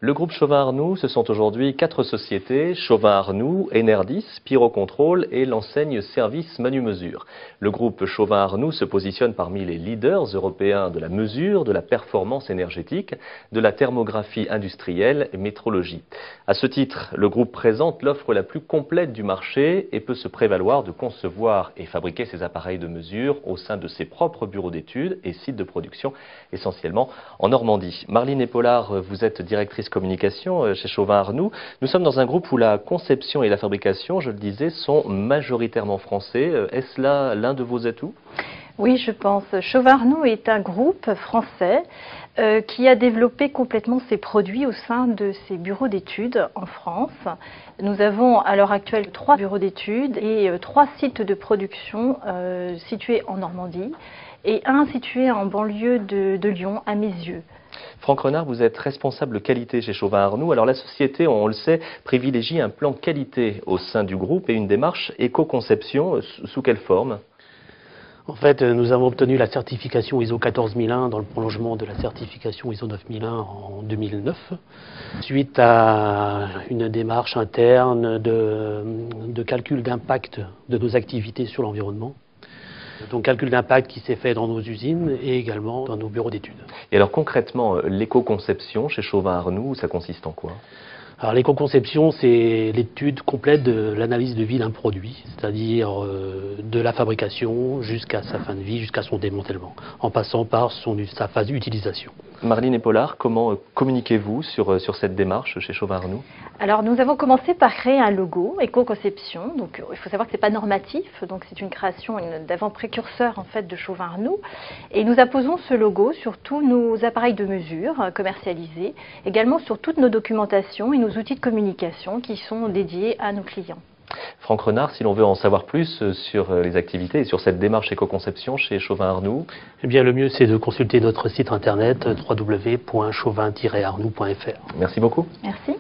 Le groupe Chauvin-Arnoux, ce sont aujourd'hui 4 sociétés, Chauvin-Arnoux, Enerdis, Pyrocontrol et l'enseigne Service Manu Mesure. Le groupe Chauvin-Arnoux se positionne parmi les leaders européens de la mesure, de la performance énergétique, de la thermographie industrielle et métrologie. À ce titre, le groupe présente l'offre la plus complète du marché et peut se prévaloir de concevoir et fabriquer ses appareils de mesure au sein de ses propres bureaux d'études et sites de production, essentiellement en Normandie. Marlene Epaulard, vous êtes directrice communication chez Chauvin-Arnoux. Nous sommes dans un groupe où la conception et la fabrication, je le disais, sont majoritairement français. Est-ce là l'un de vos atouts ? Oui, je pense. Chauvin-Arnoux est un groupe français qui a développé complètement ses produits au sein de ses bureaux d'études en France. Nous avons à l'heure actuelle 3 bureaux d'études et 3 sites de production situés en Normandie et un situé en banlieue de Lyon, à Meyzieux. Franck Renard, vous êtes responsable qualité chez Chauvin-Arnoux. Alors la société, on le sait, privilégie un plan qualité au sein du groupe et une démarche éco-conception. Sous quelle forme ? En fait, nous avons obtenu la certification ISO 14001 dans le prolongement de la certification ISO 9001 en 2009, suite à une démarche interne de calcul d'impact de nos activités sur l'environnement. Donc calcul d'impact qui s'est fait dans nos usines et également dans nos bureaux d'études. Et alors concrètement, l'éco-conception chez Chauvin-Arnoux, ça consiste en quoi ? Alors l'éco-conception, c'est l'étude complète de l'analyse de vie d'un produit, c'est-à-dire de la fabrication jusqu'à sa fin de vie, jusqu'à son démantèlement, en passant par sa phase d'utilisation. Marlene Epaulard, comment communiquez-vous sur cette démarche chez Chauvin-Arnoux ? Alors nous avons commencé par créer un logo éco-conception. Donc il faut savoir que c'est pas normatif, donc c'est une création d'avant-précurseur en fait de Chauvin-Arnoux. Et nous apposons ce logo sur tous nos appareils de mesure commercialisés, également sur toutes nos documentations et nos outils de communication qui sont dédiés à nos clients. Franck Renard, si l'on veut en savoir plus sur les activités et sur cette démarche éco-conception chez Chauvin-Arnoux, eh bien, le mieux, c'est de consulter notre site internet www.chauvin-arnoux.fr. Merci beaucoup. Merci.